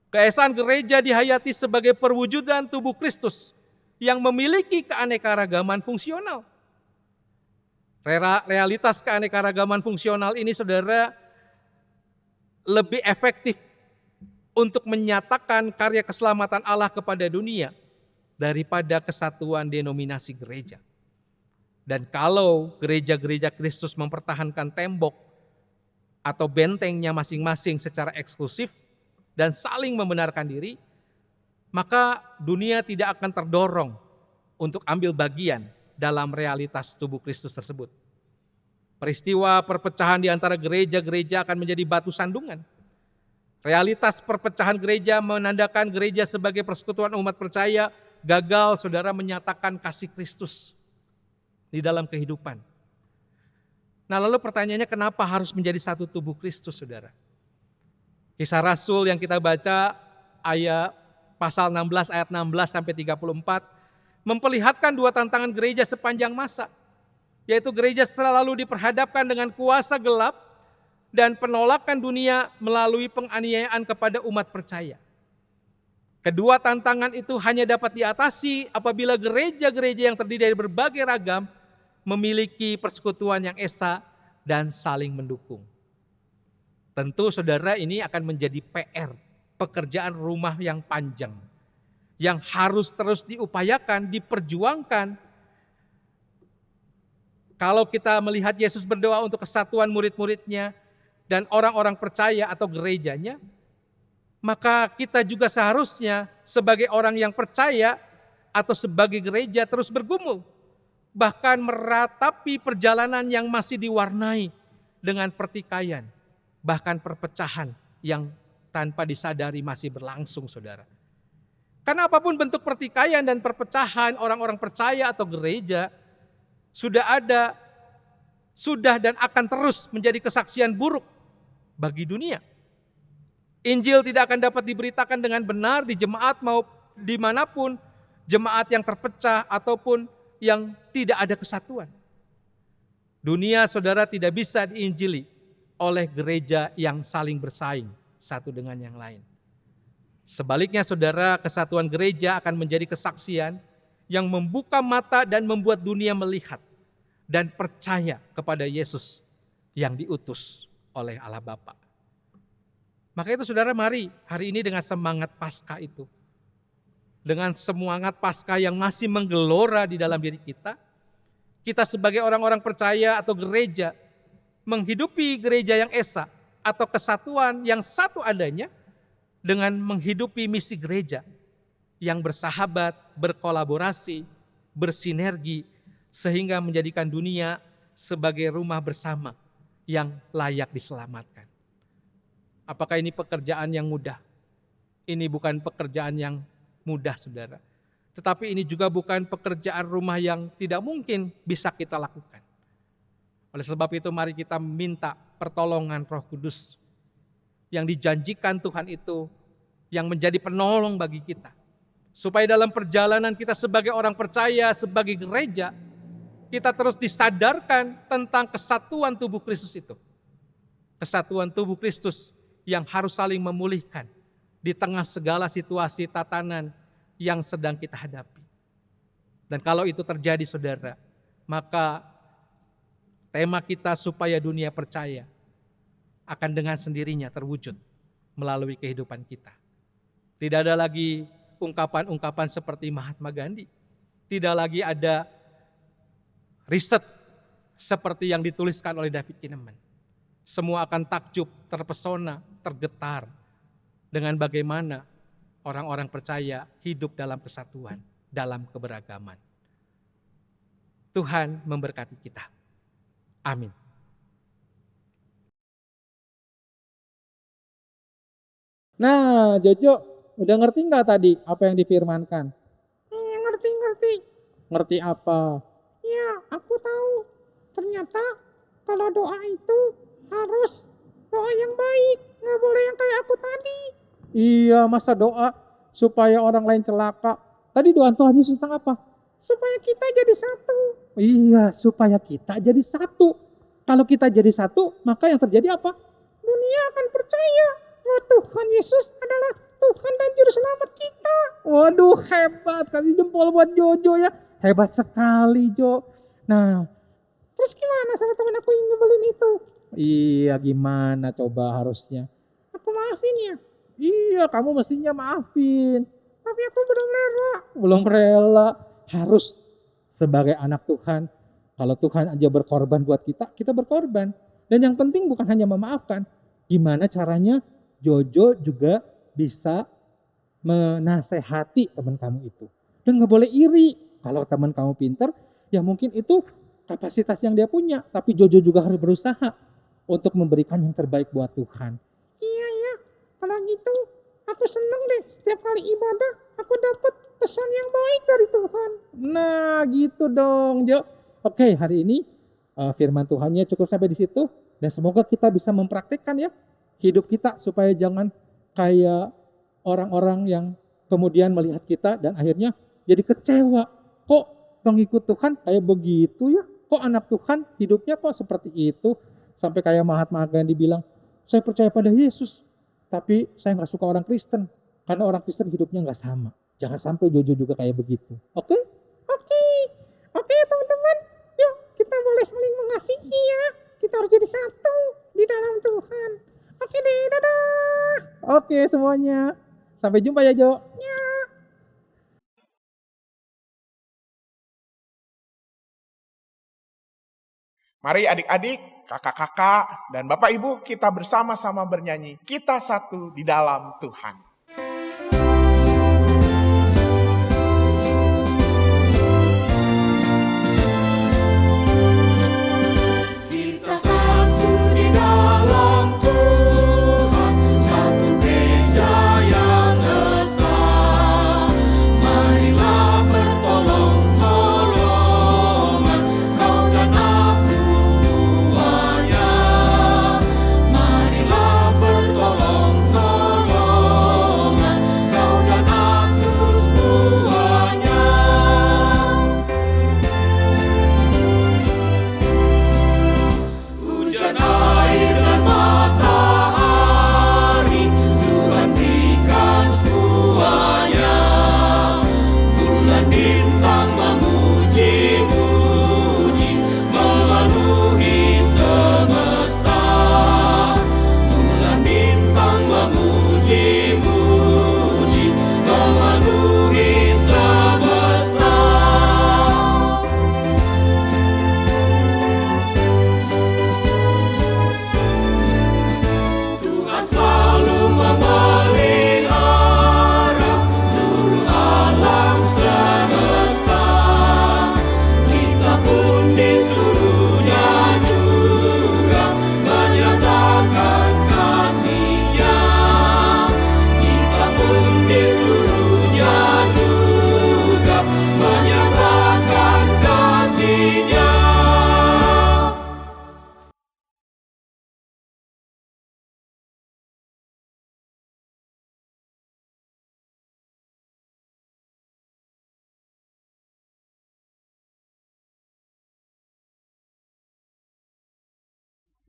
Keesaan gereja dihayati sebagai perwujudan tubuh Kristus yang memiliki keanekaragaman fungsional. Realitas keanekaragaman fungsional ini, saudara, lebih efektif untuk menyatakan karya keselamatan Allah kepada dunia daripada kesatuan denominasi gereja. Dan kalau gereja-gereja Kristus mempertahankan tembok atau bentengnya masing-masing secara eksklusif dan saling membenarkan diri, maka dunia tidak akan terdorong untuk ambil bagian dalam realitas tubuh Kristus tersebut. Peristiwa perpecahan di antara gereja-gereja akan menjadi batu sandungan. Realitas perpecahan gereja menandakan gereja sebagai persekutuan umat percaya gagal, saudara, menyatakan kasih Kristus di dalam kehidupan. Nah, lalu pertanyaannya, kenapa harus menjadi satu tubuh Kristus, saudara? Kisah Rasul yang kita baca ayat pasal 16 ayat 16 sampai 34 memperlihatkan dua tantangan gereja sepanjang masa, yaitu gereja selalu diperhadapkan dengan kuasa gelap dan penolakan dunia melalui penganiayaan kepada umat percaya. Kedua tantangan itu hanya dapat diatasi apabila gereja-gereja yang terdiri dari berbagai ragam memiliki persekutuan yang esa dan saling mendukung. Tentu, saudara, ini akan menjadi PR, pekerjaan rumah yang panjang, yang harus terus diupayakan, diperjuangkan. Kalau kita melihat Yesus berdoa untuk kesatuan murid-muridnya dan orang-orang percaya atau gerejanya, maka kita juga seharusnya sebagai orang yang percaya atau sebagai gereja terus bergumul, bahkan meratapi perjalanan yang masih diwarnai dengan pertikaian, bahkan perpecahan yang tanpa disadari masih berlangsung, saudara. Karena apapun bentuk pertikaian dan perpecahan orang-orang percaya atau gereja sudah dan akan terus menjadi kesaksian buruk bagi dunia. Injil tidak akan dapat diberitakan dengan benar di jemaat mau dimanapun, jemaat yang terpecah ataupun yang tidak ada kesatuan. Dunia, saudara, tidak bisa diinjili oleh gereja yang saling bersaing satu dengan yang lain. Sebaliknya, saudara, kesatuan gereja akan menjadi kesaksian yang membuka mata dan membuat dunia melihat dan percaya kepada Yesus yang diutus oleh Allah Bapa. Maka itu, saudara, mari hari ini dengan semangat Paskah itu, dengan semangat Paskah yang masih menggelora di dalam diri kita sebagai orang-orang percaya atau gereja menghidupi gereja yang esa atau kesatuan yang satu adanya dengan menghidupi misi gereja yang bersahabat, berkolaborasi, bersinergi, sehingga menjadikan dunia sebagai rumah bersama yang layak diselamatkan. Apakah ini pekerjaan yang mudah? Ini bukan pekerjaan yang mudah, saudara. Tetapi ini juga bukan pekerjaan rumah yang tidak mungkin bisa kita lakukan. Oleh sebab itu, mari kita minta pertolongan Roh Kudus yang dijanjikan Tuhan itu, yang menjadi penolong bagi kita. Supaya dalam perjalanan kita sebagai orang percaya, sebagai gereja, kita terus disadarkan tentang kesatuan tubuh Kristus itu. Kesatuan tubuh Kristus yang harus saling memulihkan di tengah segala situasi tatanan yang sedang kita hadapi. Dan kalau itu terjadi, saudara, maka tema kita supaya dunia percaya akan dengan sendirinya terwujud melalui kehidupan kita. Tidak ada lagi ungkapan-ungkapan seperti Mahatma Gandhi. Tidak lagi ada riset seperti yang dituliskan oleh David Kinnaman. Semua akan takjub, terpesona, tergetar dengan bagaimana orang-orang percaya hidup dalam kesatuan, dalam keberagaman. Tuhan memberkati kita. Amin. Nah, Jojo, udah ngerti nggak tadi apa yang difirmankan? Iya, ngerti. Ngerti apa? Ya, aku tahu. Ternyata kalau doa itu harus doa yang baik. Nggak boleh yang kayak aku tadi. Iya, masa doa supaya orang lain celaka. Tadi doa Tuhan Yesus tentang apa? Supaya kita jadi satu. Iya, supaya kita jadi satu. Kalau kita jadi satu, maka yang terjadi apa? Dunia akan percaya bahwa Tuhan Yesus adalah Tuhan dan Juru Selamat kita. Waduh, hebat. Kasih jempol buat Jojo ya. Hebat sekali, Jo. Nah, Terus gimana sama teman aku yang nyebelin itu? iya gimana coba harusnya? Aku maafin ya, Iya, kamu mestinya maafin. tapi aku belum rela. Belum rela. Harus sebagai anak Tuhan. Kalau Tuhan aja berkorban buat kita, kita berkorban. Dan yang penting bukan hanya memaafkan. Gimana caranya Jojo juga bisa menasehati teman kamu itu. Dan gak boleh iri. Kalau teman kamu pinter, ya mungkin itu kapasitas yang dia punya. Tapi Jojo juga harus berusaha untuk memberikan yang terbaik buat Tuhan. Iya ya, kalau gitu aku seneng deh setiap kali ibadah aku dapat pesan yang baik dari Tuhan. Nah gitu dong Jo. Oke, hari ini firman Tuhannya cukup sampai di situ. Dan semoga kita bisa mempraktikkan ya hidup kita supaya jangan kayak orang-orang yang kemudian melihat kita dan akhirnya jadi kecewa. Kok pengikut Tuhan kayak begitu ya? Kok anak Tuhan hidupnya kok seperti itu? Sampai kayak Mahatma Gandhi bilang, saya percaya pada Yesus, tapi saya nggak suka orang Kristen. Karena orang Kristen hidupnya nggak sama. Jangan sampai Jojo juga kayak begitu. Oke? Oke teman-teman, yuk kita boleh saling mengasihi ya. Kita harus jadi satu di dalam Tuhan. Oke deh, dadah. Oke semuanya. Sampai jumpa ya Jo. Mari adik-adik, kakak-kakak, dan bapak ibu kita bersama-sama bernyanyi. Kita satu di dalam Tuhan. Kita satu di dalam Tuhan, satu gereja yang esa. Marilah bertolong-tolongan, kau dan aku semuanya. Marilah bertolong-tolongan, kau dan aku semuanya. Hujan air dan matahari Tuhan berikan semuanya. Bulan bintang memuji-muji memenuhi semesta. Bulan bintang memuji-muji memenuhi semesta. Tuhan selalu memelihara seluruh alam semesta. Kita pun disuruhnya juga menyatakan kasih-Nya. Kita pun disuruhnya juga menyatakan kasih-Nya.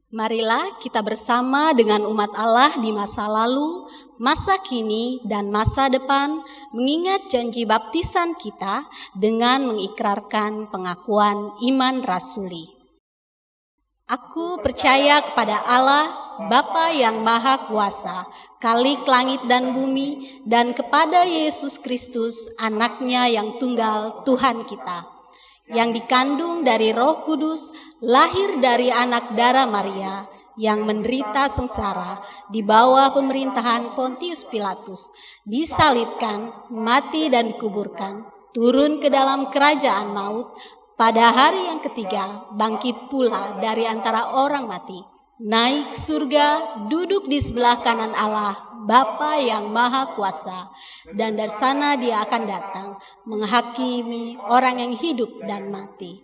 Marilah kita bersama dengan umat Allah di masa lalu, masa kini, dan masa depan mengingat janji baptisan kita dengan mengikrarkan pengakuan iman rasuli. Aku percaya kepada Allah, Bapa yang Maha Kuasa, Khalik langit dan bumi, dan kepada Yesus Kristus, Anaknya yang tunggal, Tuhan kita, yang dikandung dari Roh Kudus, lahir dari anak darah Maria, yang menderita sengsara di bawah pemerintahan Pontius Pilatus, disalibkan, mati dan dikuburkan, turun ke dalam kerajaan maut, pada hari yang ketiga bangkit pula dari antara orang mati, naik surga, duduk di sebelah kanan Allah, Bapa yang Maha Kuasa, dan dari sana Dia akan datang menghakimi orang yang hidup dan mati.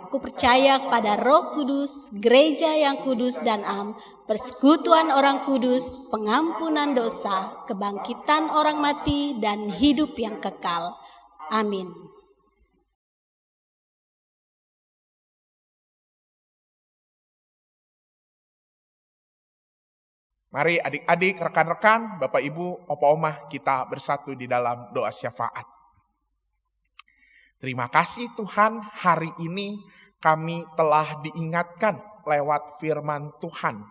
Aku percaya kepada Roh Kudus, gereja yang kudus dan am, persekutuan orang kudus, pengampunan dosa, kebangkitan orang mati, dan hidup yang kekal. Amin. Mari adik-adik, rekan-rekan, Bapak Ibu, Opa Oma, kita bersatu di dalam doa syafaat. Terima kasih Tuhan, hari ini kami telah diingatkan lewat firman Tuhan.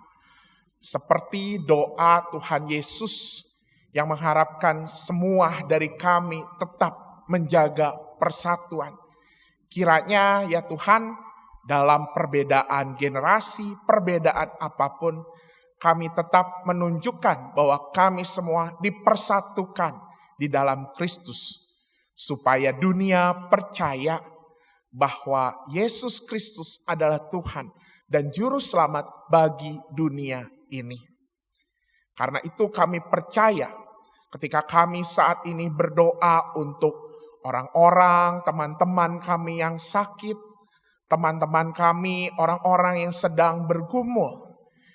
Seperti doa Tuhan Yesus yang mengharapkan semua dari kami tetap menjaga persatuan. Kiranya ya Tuhan, dalam perbedaan generasi, perbedaan apapun, kami tetap menunjukkan bahwa kami semua dipersatukan di dalam Kristus. Supaya dunia percaya bahwa Yesus Kristus adalah Tuhan dan Juru Selamat bagi dunia ini. Karena itu kami percaya ketika kami saat ini berdoa untuk orang-orang, teman-teman kami yang sakit, teman-teman kami, orang-orang yang sedang bergumul.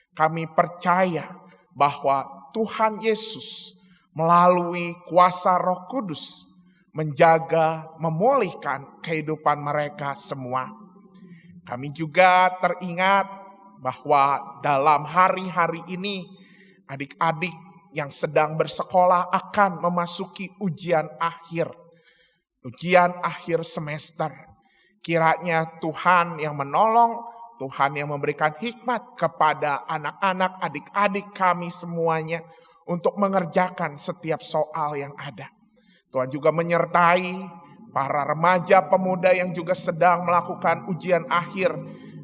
Kami percaya bahwa Tuhan Yesus melalui kuasa Roh Kudus menjaga, memulihkan kehidupan mereka semua. Kami juga teringat bahwa dalam hari-hari ini adik-adik yang sedang bersekolah akan memasuki ujian akhir semester. Kiranya Tuhan yang menolong, Tuhan yang memberikan hikmat kepada anak-anak, adik-adik kami semuanya untuk mengerjakan setiap soal yang ada. Tuhan juga menyertai para remaja pemuda yang juga sedang melakukan ujian akhir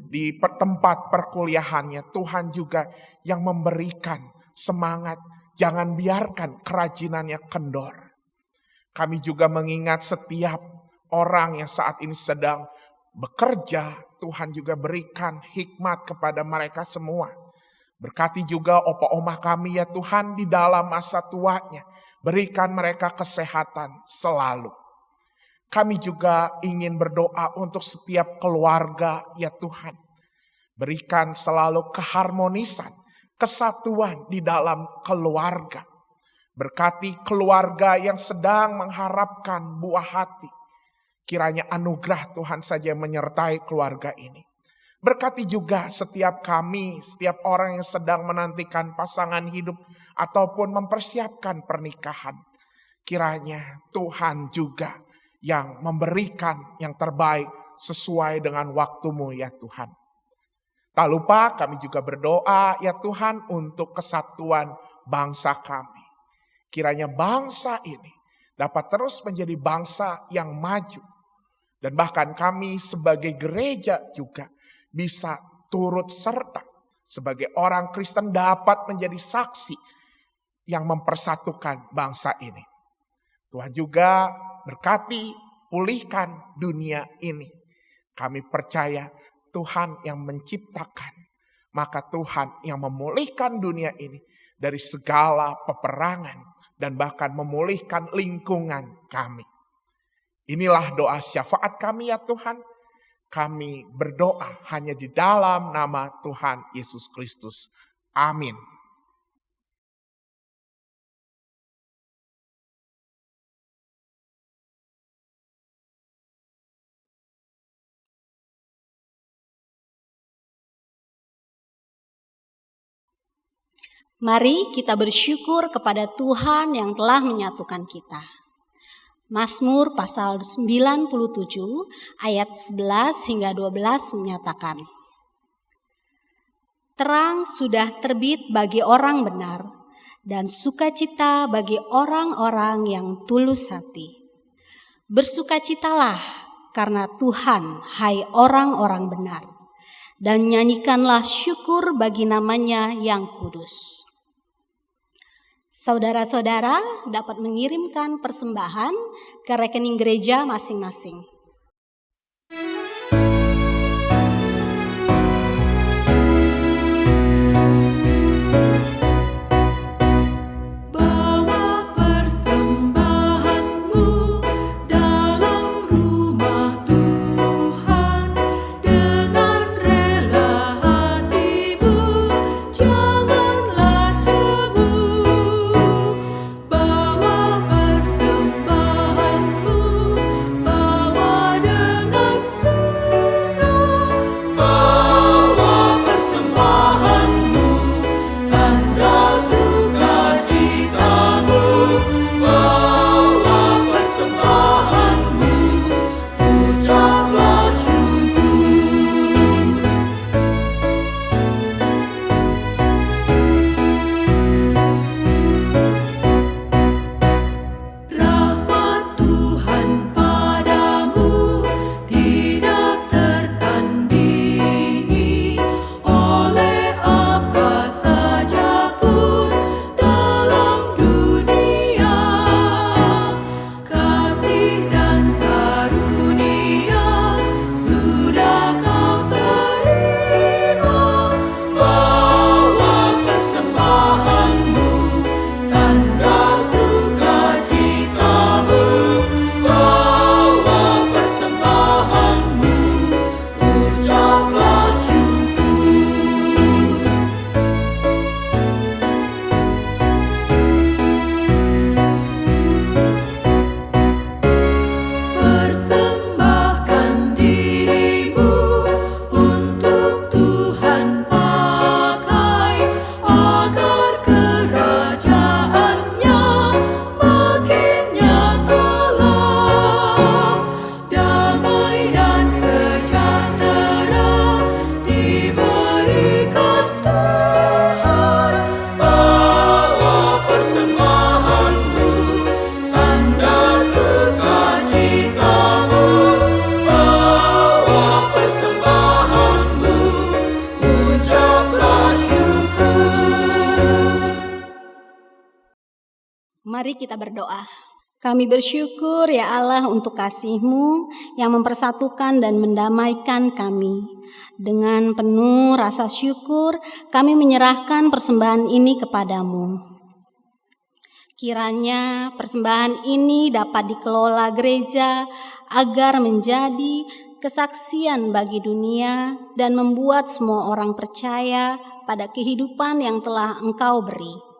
di tempat perkuliahannya. Tuhan juga yang memberikan semangat, jangan biarkan kerajinannya kendor. Kami juga mengingat setiap orang yang saat ini sedang bekerja, Tuhan juga berikan hikmat kepada mereka semua. Berkati juga opa oma kami ya Tuhan di dalam masa tuanya. Berikan mereka kesehatan selalu. Kami juga ingin berdoa untuk setiap keluarga ya Tuhan. Berikan selalu keharmonisan, kesatuan di dalam keluarga. Berkati keluarga yang sedang mengharapkan buah hati. Kiranya anugerah Tuhan saja menyertai keluarga ini. Berkati juga setiap kami, setiap orang yang sedang menantikan pasangan hidup ataupun mempersiapkan pernikahan. Kiranya Tuhan juga yang memberikan yang terbaik sesuai dengan waktu-Mu ya Tuhan. Tak lupa kami juga berdoa ya Tuhan untuk kesatuan bangsa kami. Kiranya bangsa ini dapat terus menjadi bangsa yang maju. Dan bahkan kami sebagai gereja juga bisa turut serta sebagai orang Kristen dapat menjadi saksi yang mempersatukan bangsa ini. Tuhan juga berkati, pulihkan dunia ini. Kami percaya Tuhan yang menciptakan, maka Tuhan yang memulihkan dunia ini dari segala peperangan dan bahkan memulihkan lingkungan kami. Inilah doa syafaat kami ya Tuhan. Kami berdoa hanya di dalam nama Tuhan Yesus Kristus. Amin. Mari kita bersyukur kepada Tuhan yang telah menyatukan kita. Mazmur pasal 97 ayat 11 hingga 12 menyatakan, terang sudah terbit bagi orang benar dan sukacita bagi orang-orang yang tulus hati. Bersukacitalah karena Tuhan, hai orang-orang benar, dan nyanyikanlah syukur bagi namanya yang kudus. Saudara-saudara dapat mengirimkan persembahan ke rekening gereja masing-masing. Bawa persembahanmu dalam rumah Tuhan dengan rela hatimu, janganlah cemu. Bawa persembahanmu, bawa Mari kita berdoa. Kami bersyukur ya Allah untuk kasih-Mu yang mempersatukan dan mendamaikan kami. Dengan penuh rasa syukur kami menyerahkan persembahan ini kepadamu. Kiranya persembahan ini dapat dikelola gereja agar menjadi kesaksian bagi dunia dan membuat semua orang percaya pada kehidupan yang telah Engkau beri.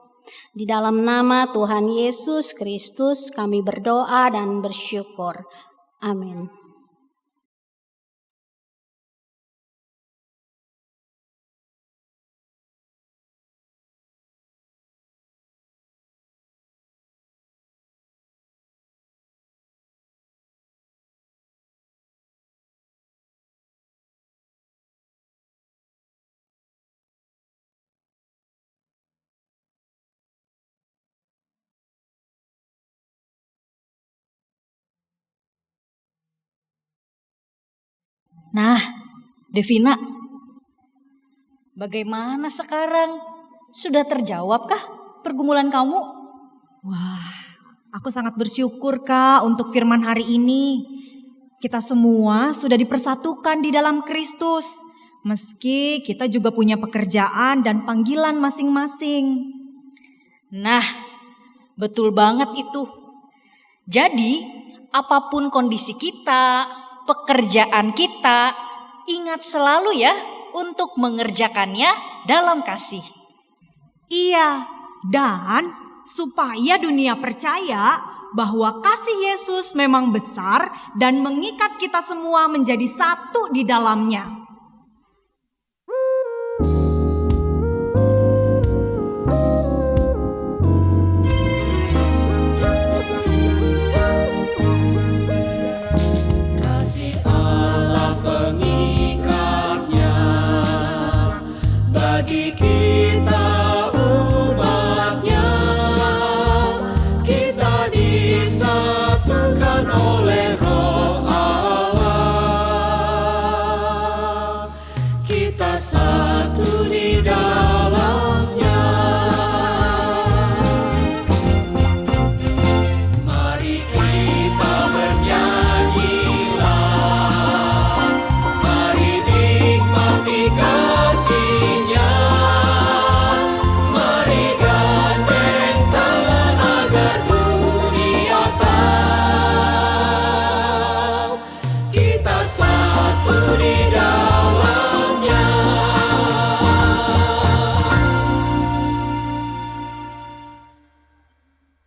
Di dalam nama Tuhan Yesus Kristus kami berdoa dan bersyukur. Amin. Nah, Devina, bagaimana sekarang? Sudah terjawabkah pergumulan kamu? Wah, aku sangat bersyukur Kak untuk firman hari ini. Kita semua sudah dipersatukan di dalam Kristus. Meski kita juga punya pekerjaan dan panggilan masing-masing. Nah, betul banget itu. Jadi, apapun kondisi kita, pekerjaan kita, ingat selalu ya untuk mengerjakannya dalam kasih. Iya, dan supaya dunia percaya bahwa kasih Yesus memang besar dan mengikat kita semua menjadi satu di dalamnya.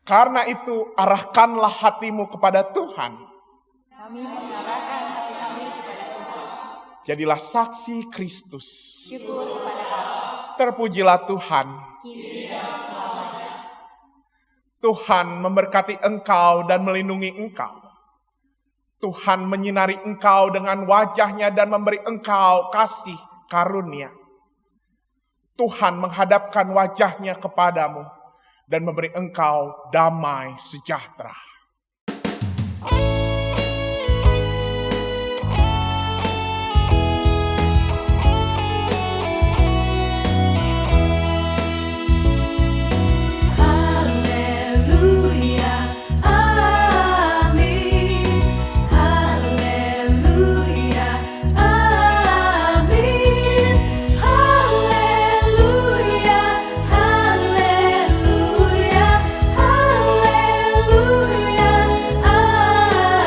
Karena itu, arahkanlah hatimu kepada Tuhan. Kami mengarahkan hati kami kepada Tuhan. Jadilah saksi Kristus. Syukur kepada Allah. Terpujilah Tuhan. Kini dan selamanya. Tuhan memberkati engkau dan melindungi engkau. Tuhan menyinari engkau dengan wajah-Nya dan memberi engkau kasih karunia. Tuhan menghadapkan wajah-Nya kepadamu dan memberi engkau damai sejahtera. Haleluya, amin. Haleluya, amin. Haleluya, haleluya, haleluya, amin.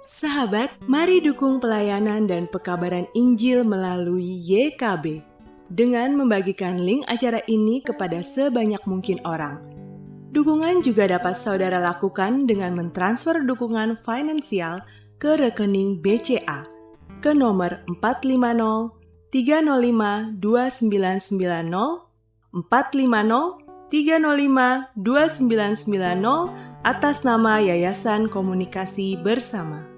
Sahabat, mari dukung pelayanan dan pekabaran Injil melalui YKB dengan membagikan link acara ini kepada sebanyak mungkin orang. Dukungan juga dapat saudara lakukan dengan mentransfer dukungan finansial ke rekening BCA ke nomor 450 305 2990 450 305 2990 atas nama Yayasan Komunikasi Bersama.